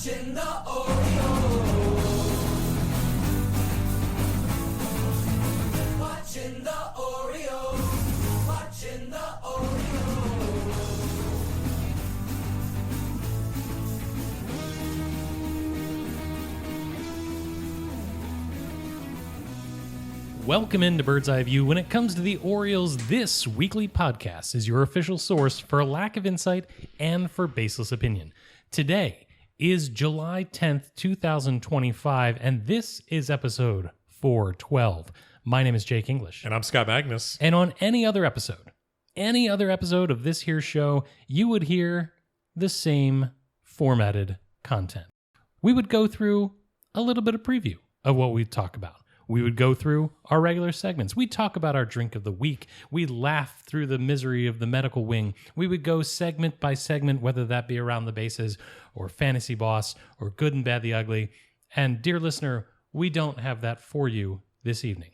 Watching the Orioles. Watching the Orioles. Watching the Orioles. Welcome into Bird's Eye View. When it comes to the Orioles, this weekly podcast is your official source for a lack of insight and for baseless opinion. Today is July 10th, 2025, and this is episode 412. My name is Jake English. And I'm Scott Magnus. And on any other episode of this here show, you would hear the same formatted content. We would go through a little bit of preview of what we'd talk about. We would go through our regular segments. We'd talk about our drink of the week. We'd laugh through the misery of the medical wing. We would go segment by segment, whether that be around the bases or fantasy boss or good and bad the ugly. And dear listener, we don't have that for you this evening.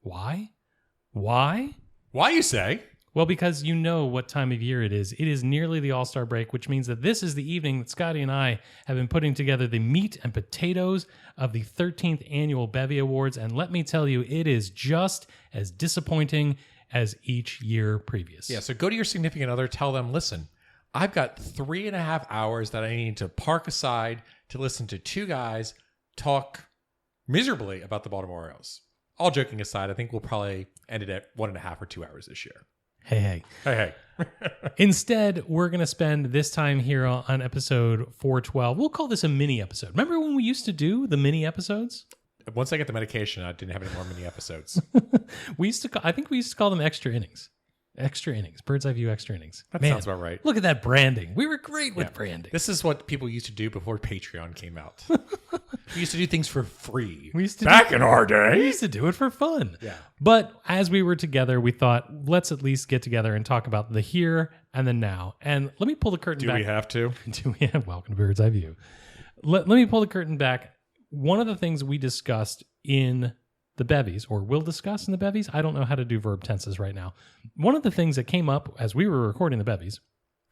Why? Why, you say? Well, because you know what time of year it is. It is nearly the All-Star break, which means that this is the evening that Scotty and I have been putting together the meat and potatoes of the 13th Annual Bevy Awards. And let me tell you, it is just as disappointing as each year previous. Yeah, so go to your significant other, tell them, listen, I've got 3.5 hours that I need to park aside to listen to two guys talk miserably about the Baltimore Orioles. All joking aside, I think we'll probably end it at 1.5 or 2 hours this year. Hey. Instead, we're going to spend this time here on episode 412. We'll call this a mini episode. Remember when we used to do the mini episodes? Once I get the medication, I didn't have any more mini episodes. I think we used to call them extra innings. Extra innings. Bird's Eye View extra innings. That sounds about right. Look at that branding. We were great with branding. This is what people used to do before Patreon came out. We used to do things for free. In our day. We used to do it for fun. Yeah. But as we were together, we thought, let's at least get together and talk about the here and the now. And let me pull the curtain back. Do we have to? Do we have? Welcome to Bird's Eye View. Let me pull the curtain back. One of the things we discussed in the bevies, or will discuss in the bevies, I don't know how to do verb tenses right now. One of the things that came up as we were recording the bevies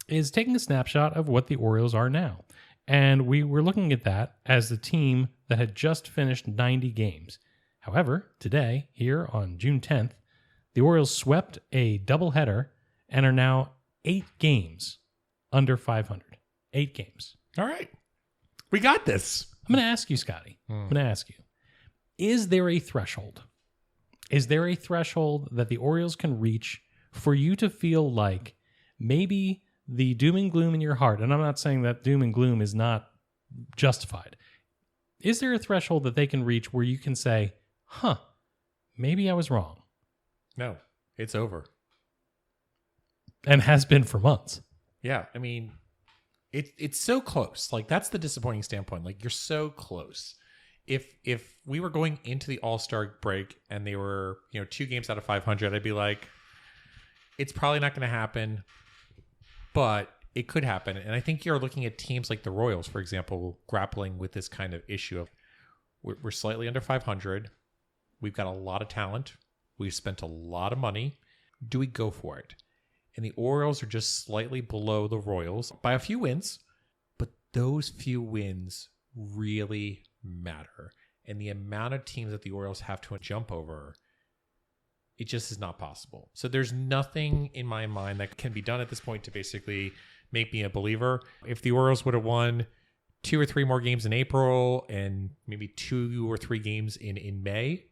is taking a snapshot of what the Orioles are now. And we were looking at that as the team that had just finished 90 games. However, today, here on June 10th, the Orioles swept a doubleheader and are now 8 games under 500. 8 games. All right. We got this. I'm going to ask you, Scotty. I'm going to ask you. Is there a threshold? Is there a threshold that the Orioles can reach for you to feel like maybe the doom and gloom in your heart, and I'm not saying that doom and gloom is not justified. Is there a threshold that they can reach where you can say, maybe I was wrong? No, it's over. And has been for months. Yeah, I mean, it's so close. Like, that's the disappointing standpoint. Like, you're so close. If we were going into the All-Star break and they were, 2 games out of 500, I'd be like, it's probably not going to happen, but it could happen. And I think you're looking at teams like the Royals, for example, grappling with this kind of issue of we're slightly under 500. We've got a lot of talent. We've spent a lot of money. Do we go for it? And the Orioles are just slightly below the Royals by a few wins, but those few wins really matter. And the amount of teams that the Orioles have to jump over, it just is not possible. So there's nothing in my mind that can be done at this point to basically make me a believer. If the Orioles would have won 2 or 3 more games in April and maybe 2 or 3 games in May,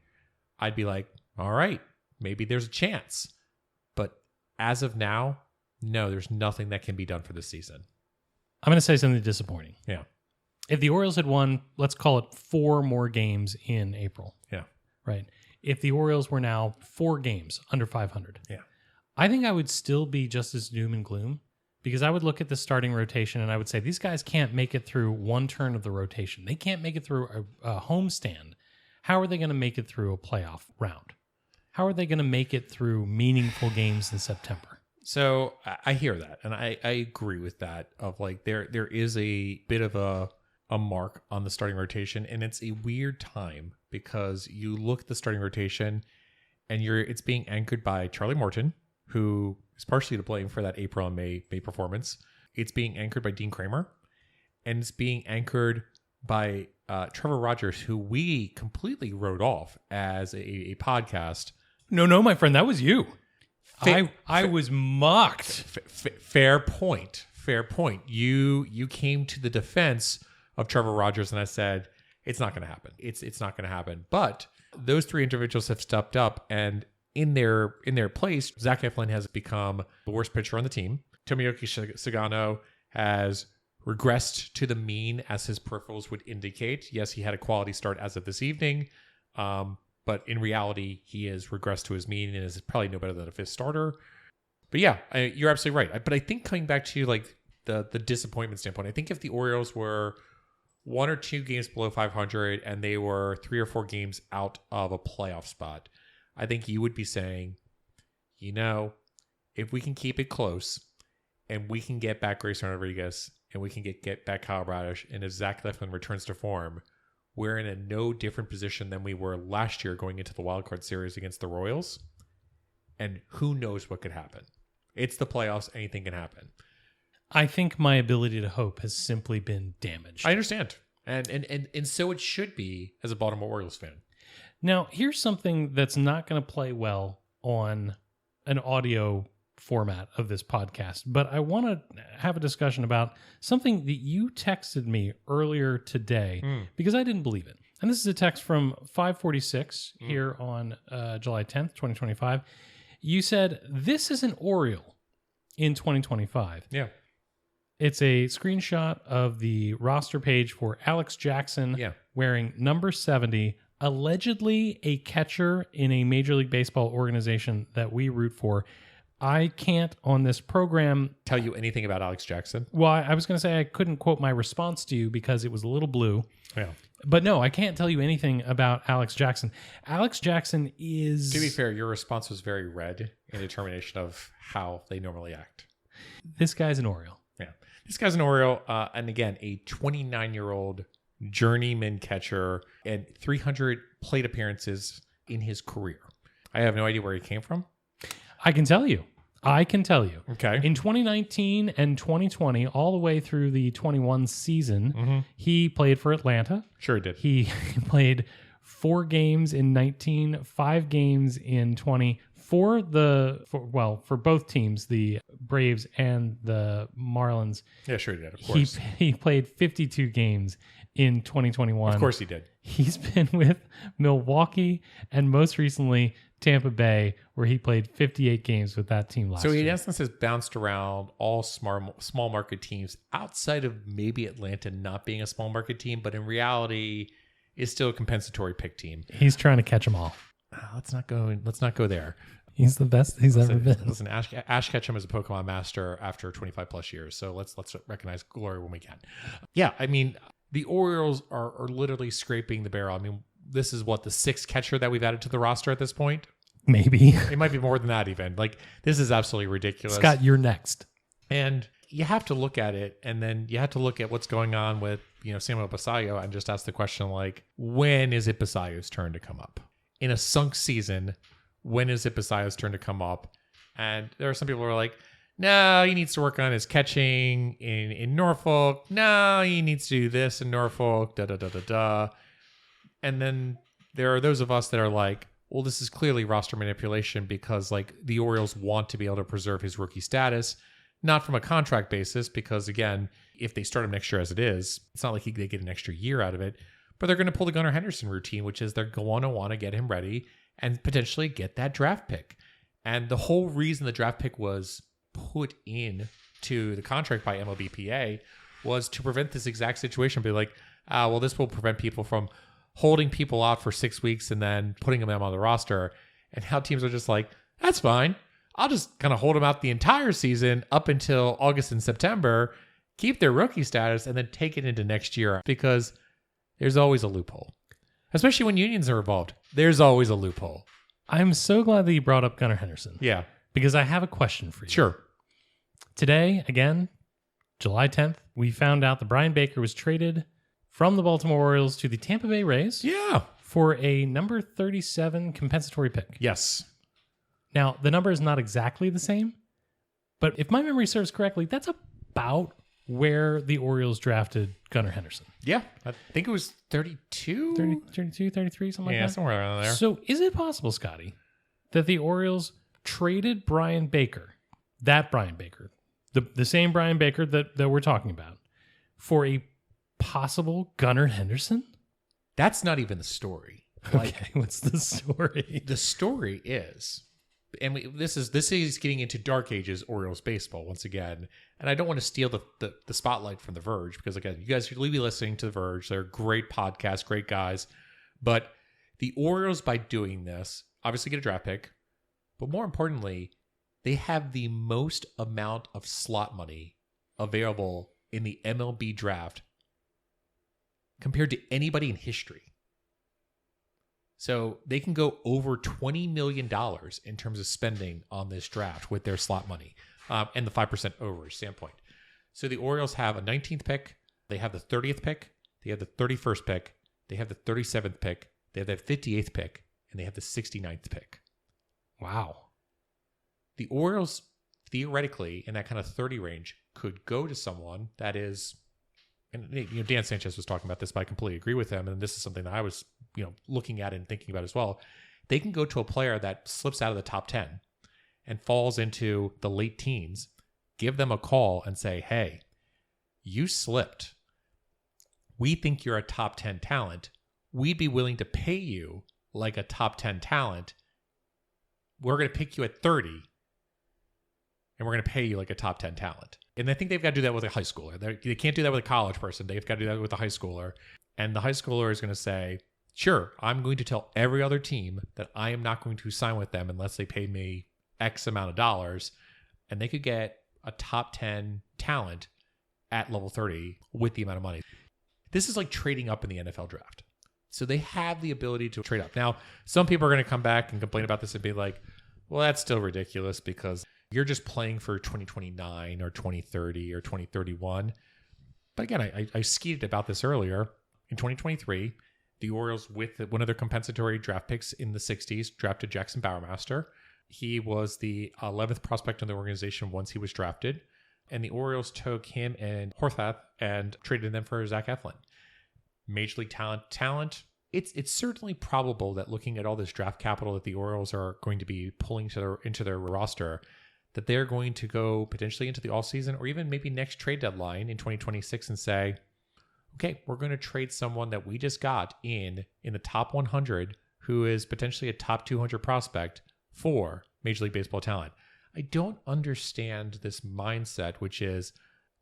I'd be like, all right, maybe there's a chance. But as of now, no, there's nothing that can be done for this season. I'm going to say something disappointing. Yeah. If the Orioles had won, let's call it 4 more games in April. Yeah. Right. If the Orioles were now 4 games under 500. Yeah. I think I would still be just as doom and gloom because I would look at the starting rotation and I would say these guys can't make it through one turn of the rotation. They can't make it through a homestand. How are they going to make it through a playoff round? How are they going to make it through meaningful games in September? So I hear that, and I agree with that. Of like there is a bit of a mark on the starting rotation, and it's a weird time because you look at the starting rotation, and it's being anchored by Charlie Morton, who is partially to blame for that April and May performance. It's being anchored by Dean Kramer, and it's being anchored by Trevor Rogers, who we completely wrote off as a podcast. No, my friend, that was you. Fa- I was mocked. Fair point. Fair point. You came to the defense of Trevor Rogers, and I said it's not going to happen. It's not going to happen. But those three individuals have stepped up, and in their place, Zach Eflin has become the worst pitcher on the team. Tomoyuki Sagano has regressed to the mean, as his peripherals would indicate. Yes, he had a quality start as of this evening, but in reality, he has regressed to his mean and is probably no better than a fifth starter. But yeah, you're absolutely right. But I think coming back to like the disappointment standpoint, I think if the Orioles were 1 or 2 games below 500 and they were 3 or 4 games out of a playoff spot, I think you would be saying, if we can keep it close and we can get back Grayson Rodriguez and we can get back Kyle Bradish, and if Zach Eflin returns to form, we're in a no different position than we were last year going into the wildcard series against the Royals. And who knows what could happen. It's the playoffs. Anything can happen. I think my ability to hope has simply been damaged. I understand. And so it should be as a Baltimore Orioles fan. Now, here's something that's not going to play well on an audio format of this podcast, but I want to have a discussion about something that you texted me earlier today because I didn't believe it. And this is a text from 546 here on July 10th, 2025. You said, this is an Oriole in 2025. Yeah. It's a screenshot of the roster page for Alex Jackson wearing number 70, allegedly a catcher in a Major League Baseball organization that we root for. I can't on this program tell you anything about Alex Jackson. Well, I was going to say I couldn't quote my response to you because it was a little blue. Yeah. But no, I can't tell you anything about Alex Jackson. Alex Jackson is... To be fair, your response was very red in determination of how they normally act. This guy's an Oriole. Yeah. This guy's an Oriole. And again, a 29-year-old journeyman catcher and 300 plate appearances in his career. I have no idea where he came from. I can tell you. Okay. In 2019 and 2020, all the way through the 21 season, he played for Atlanta. Sure he did. He played 4 games in 19, 5 games in 20 for both teams, the Braves and the Marlins. Yeah, sure he did, of course. He played 52 games in 2021. Of course he did. He's been with Milwaukee and most recently Tampa Bay, where he played 58 games with that team last year. So he in essence has bounced around all small market teams outside of maybe Atlanta not being a small market team, but in reality is still a compensatory pick team. He's trying to catch them all. Let's not go there. He's the best he's ever been. Listen, Ash Ketchum is a Pokemon master after 25 plus years, so let's recognize glory when we can. Yeah, I mean, the Orioles are literally scraping the barrel. I mean, this is what, the 6th catcher that we've added to the roster at this point? Maybe. It might be more than that even. Like, this is absolutely ridiculous. Scott, you're next. And you have to look at it, and then you have to look at what's going on with, Samuel Basallo and just ask the question, like, when is it Basallo's turn to come up? In a sunk season, when is it Basallo's turn to come up? And there are some people who are like, no, he needs to work on his catching in Norfolk. No, he needs to do this in Norfolk, da-da-da-da-da. And then there are those of us that are like, well, this is clearly roster manipulation because, like, the Orioles want to be able to preserve his rookie status, not from a contract basis, because, again, if they start him next year as it is, it's not like they get an extra year out of it, but they're going to pull the Gunnar Henderson routine, which is they're going to want to get him ready and potentially get that draft pick. And the whole reason the draft pick was put in to the contract by MLBPA was to prevent this exact situation. Be like, well, this will prevent people from holding people out for 6 weeks and then putting them on the roster. And how teams are just like, that's fine. I'll just kind of hold them out the entire season up until August and September, keep their rookie status, and then take it into next year because there's always a loophole. Especially when unions are involved. There's always a loophole. I'm so glad that you brought up Gunnar Henderson. Yeah. Because I have a question for you. Sure. Today, again, July 10th, we found out that Brian Baker was traded from the Baltimore Orioles to the Tampa Bay Rays. Yeah. For a number 37 compensatory pick. Yes. Now, the number is not exactly the same, but if my memory serves correctly, that's about where the Orioles drafted Gunnar Henderson. Yeah, I think it was 32? 32, 33, something like Yeah, that. somewhere around there. So is it possible, Scotty, that the Orioles traded Brian Baker, that Brian Baker, the same Brian Baker that we're talking about, for a possible Gunnar Henderson? That's not even the story. Okay, what's the story? The story is, and this is getting into dark ages Orioles baseball once again. And I don't want to steal the spotlight from The Verge because, again, you guys should be listening to The Verge. They're a great podcast, great guys. But the Orioles, by doing this, obviously get a draft pick. But more importantly, they have the most amount of slot money available in the MLB draft compared to anybody in history. So they can go over $20 million in terms of spending on this draft with their slot money and the 5% overage standpoint. So the Orioles have a 19th pick. They have the 30th pick. They have the 31st pick. They have the 37th pick. They have the 58th pick. And they have the 69th pick. Wow. The Orioles, theoretically, in that kind of 30 range, could go to someone that is, and Dan Sanchez was talking about this, but I completely agree with him. And this is something that I was looking at and thinking about as well. They can go to a player that slips out of the top 10 and falls into the late teens, give them a call and say, hey, you slipped. We think you're a top 10 talent. We'd be willing to pay you like a top 10 talent. We're going to pick you at 30 and we're going to pay you like a top 10 talent. And I think they've got to do that with a high schooler. They can't do that with a college person. They've got to do that with a high schooler. And the high schooler is going to say, sure, I'm going to tell every other team that I am not going to sign with them unless they pay me X amount of dollars. And they could get a top 10 talent at level 30 with the amount of money. This is like trading up in the NFL draft. So they have the ability to trade up. Now, some people are going to come back and complain about this and be like, well, that's still ridiculous because you're just playing for 2029 or 2030 or 2031. But again, I skeeted about this earlier. In 2023, the Orioles, with one of their compensatory draft picks in the 60s, drafted Jackson Bowermaster. He was the 11th prospect in the organization once he was drafted. And the Orioles took him and Horvath and traded them for Zach Eflin. Major league talent. It's certainly probable that looking at all this draft capital that the Orioles are going to be pulling into their roster, that they're going to go potentially into the offseason or even maybe next trade deadline in 2026 and say, okay, we're going to trade someone that we just got in the top 100 who is potentially a top 200 prospect for Major League Baseball talent. I don't understand this mindset, which is,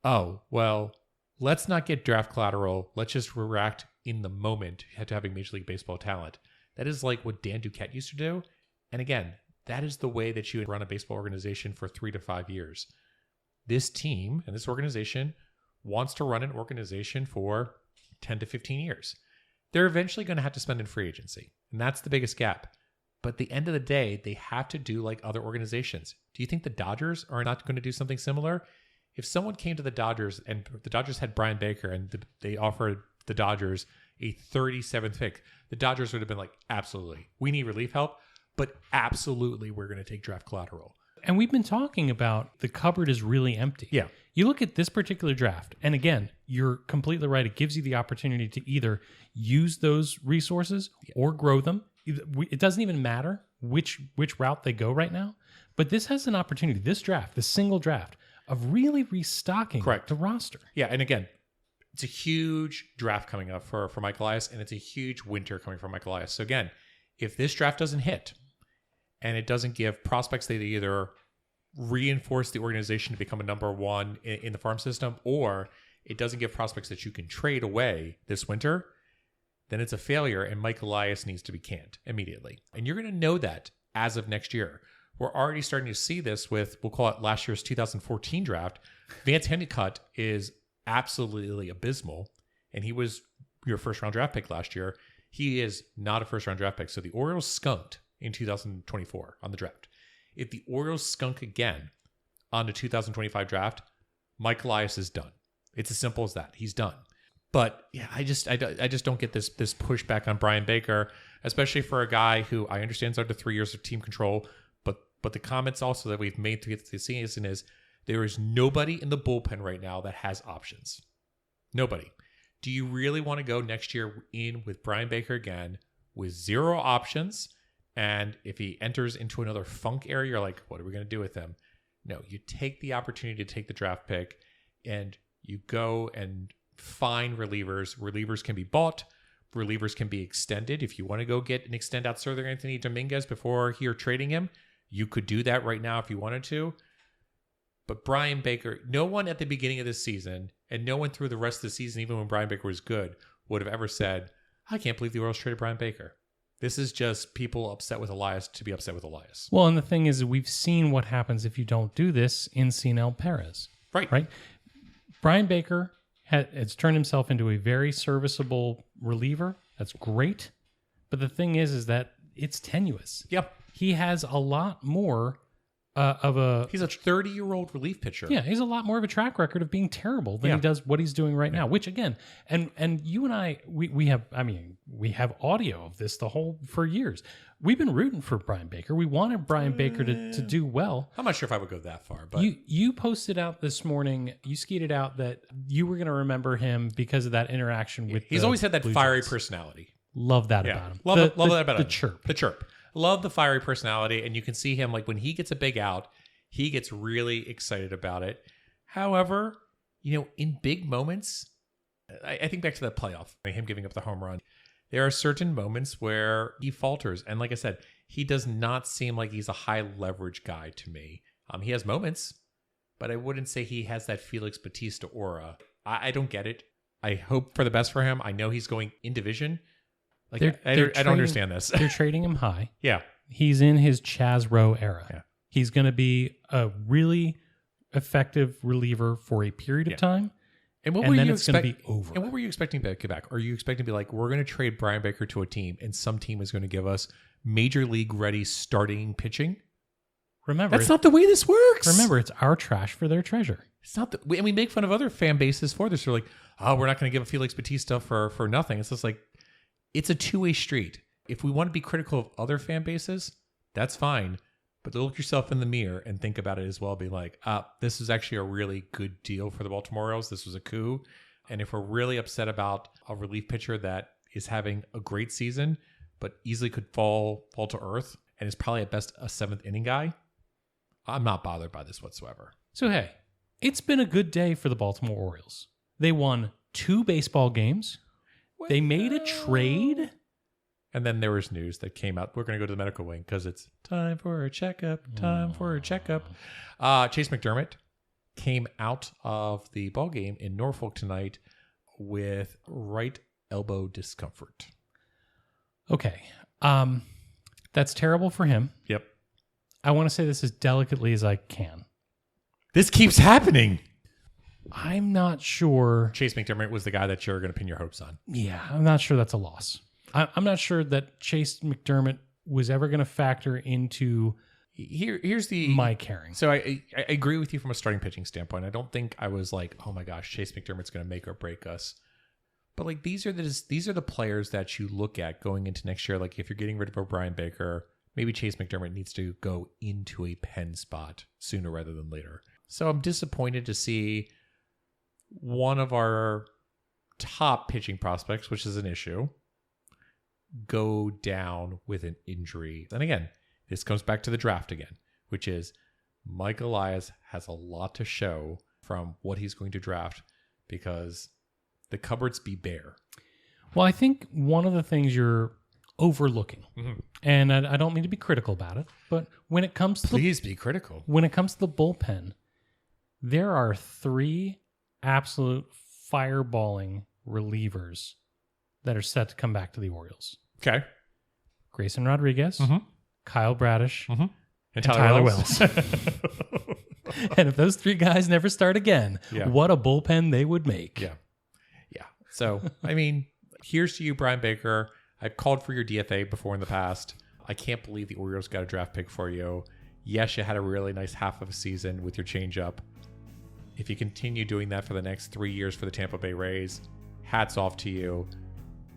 oh, well, let's not get draft collateral. Let's just react in the moment to having Major League Baseball talent. That is like what Dan Duquette used to do. And again, that is the way that you run a baseball organization for 3 to 5 years. This team and this organization wants to run an organization for 10 to 15 years. They're eventually going to have to spend in free agency. And that's the biggest gap. But at the end of the day, they have to do like other organizations. Do you think the Dodgers are not going to do something similar? If someone came to the Dodgers and the Dodgers had Brian Baker and they offered the Dodgers a 37th pick, the Dodgers would have been like, absolutely, we need relief help, but absolutely we're going to take draft collateral. And we've been talking about the cupboard is really empty. Yeah. You look at this particular draft, and again, you're completely right. It gives you the opportunity to either use those resources or grow them. It doesn't even matter which route they go right now, but this has an opportunity, this draft, this single draft, of really restocking the roster. Yeah, and again, it's a huge draft coming up for Mike Elias, and it's a huge winter coming for Mike Elias. So again, if this draft doesn't hit, and it doesn't give prospects that either reinforce the organization to become a number one in the farm system, or it doesn't give prospects that you can trade away this winter, then it's a failure, and Mike Elias needs to be canned immediately. And you're going to know that as of next year. We're already starting to see this with, we'll call it last year's 2014 draft. Vance Hennicutt is absolutely abysmal, and he was your first-round draft pick last year. He is not a first-round draft pick, so the Orioles skunked in 2024 on the draft. If the Orioles skunk again on the 2025 draft, Mike Elias is done. It's as simple as that. He's done. But yeah, I just don't get this pushback on Brian Baker, especially for a guy who I understand is under 3 years of team control. But the comments also that we've made through the season is There is nobody in the bullpen right now that has options. Nobody. Do you really want to go next year in with Brian Baker again with 0 options? And if he enters into another funk area, you're like, what are we going to do with him? No, you take the opportunity to take the draft pick and you go and find relievers. Relievers can be bought. Relievers can be extended. If you want to go get and extend out Sir Anthony Dominguez before you're trading him, you could do that right now if you wanted to. But Brian Baker, no one at the beginning of this season, and no one through the rest of the season, even when Brian Baker was good, would have ever said, I can't believe the Orioles traded Brian Baker. This is just people upset with Elias to be upset with Elias. Well, and the thing is, we've seen what happens if you don't do this in Cionel Perez. Right? Brian Baker has turned himself into a very serviceable reliever. That's great. But the thing is that it's tenuous. Yep. He has a lot more He's a 30-year-old relief pitcher. Yeah, he's a lot more of a track record of being terrible than he does what he's doing right now. Which again, and you and I, we have audio of this for years. We've been rooting for Brian Baker. We wanted Brian Baker to do well. I'm not sure if I would go that far, but you posted out this morning. You skated out that you were going to remember him because of that interaction with. He's always had that fiery personality. Love that about him. Love that about him. The chirp. Love the fiery personality, and you can see him like when he gets a big out, he gets really excited about it. However, in big moments, I think back to that playoff, him giving up the home run. There are certain moments where he falters, and like I said, he does not seem like he's a high leverage guy to me. He has moments, but I wouldn't say he has that Felix Bautista aura. I don't get it. I hope for the best for him. I know he's going in division. Like I don't understand this. They're trading him high. Yeah. He's in his Chaz Rowe era. Yeah. He's going to be a really effective reliever for a period of time. And what and were then you it's going to be over. And what were you expecting back? Are you expecting to be like, we're going to trade Brian Baker to a team and some team is going to give us major league ready starting pitching? Remember, that's not the way this works. Remember, it's our trash for their treasure. It's not and we make fun of other fan bases for this. We're like, oh, we're not going to give a Felix Bautista for nothing. It's just like, it's a two-way street. If we want to be critical of other fan bases, that's fine. But look yourself in the mirror and think about it as well. Be like, this is actually a really good deal for the Baltimore Orioles. This was a coup. And if we're really upset about a relief pitcher that is having a great season, but easily could fall to earth and is probably at best a 7th inning guy, I'm not bothered by this whatsoever. So, hey, it's been a good day for the Baltimore Orioles. They won 2 baseball games. They made a trade. And then there was news that came out. We're going to go to the medical wing because it's time for a checkup. Time for a checkup. Chase McDermott came out of the ball game in Norfolk tonight with right elbow discomfort. Okay. That's terrible for him. Yep. I want to say this as delicately as I can. This keeps happening. I'm not sure. Chase McDermott was the guy that you're going to pin your hopes on. Yeah, I'm not sure that's a loss. I'm not sure that Chase McDermott was ever going to factor into here's my caring. So I agree with you from a starting pitching standpoint. I don't think I was like, oh my gosh, Chase McDermott's going to make or break us. But like these are the players that you look at going into next year. Like if you're getting rid of a Brian Baker, maybe Chase McDermott needs to go into a pen spot sooner rather than later. So I'm disappointed to see one of our top pitching prospects, which is an issue, go down with an injury. And again, this comes back to the draft again, which is Mike Elias has a lot to show from what he's going to draft because the cupboards be bare. Well, I think one of the things you're overlooking, and I don't mean to be critical about it, but when it comes to Please be critical. When it comes to the bullpen, there are 3 absolute fireballing relievers that are set to come back to the Orioles. Okay. Grayson Rodriguez, Kyle Bradish, and Tyler Wells. And if those 3 guys never start again, what a bullpen they would make. Yeah. So, I mean, here's to you, Brian Baker. I've called for your DFA before in the past. I can't believe the Orioles got a draft pick for you. Yes, you had a really nice half of a season with your changeup. If you continue doing that for the next 3 years for the Tampa Bay Rays, hats off to you.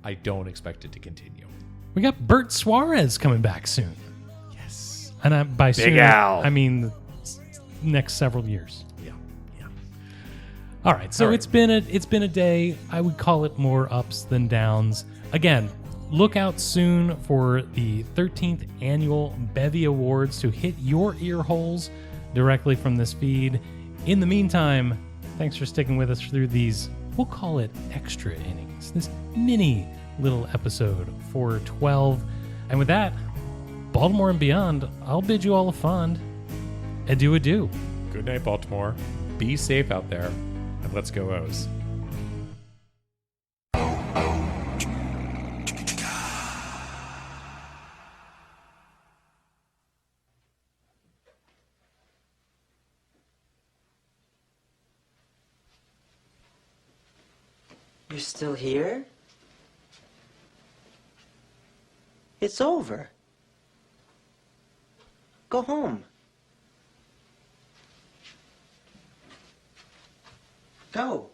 I don't expect it to continue. We got Bert Suarez coming back soon. Yes. And by Big soon, Al. I mean next several years. All right, so All right. it's been a day. I would call it more ups than downs. Again, look out soon for the 13th annual Bevy Awards to hit your ear holes directly from this feed. In the meantime, thanks for sticking with us through these, we'll call it extra innings, this mini little episode 412. And with that, Baltimore and beyond, I'll bid you all a fond adieu. Good night, Baltimore. Be safe out there, and let's go O's. You're still here? It's over. Go home. Go.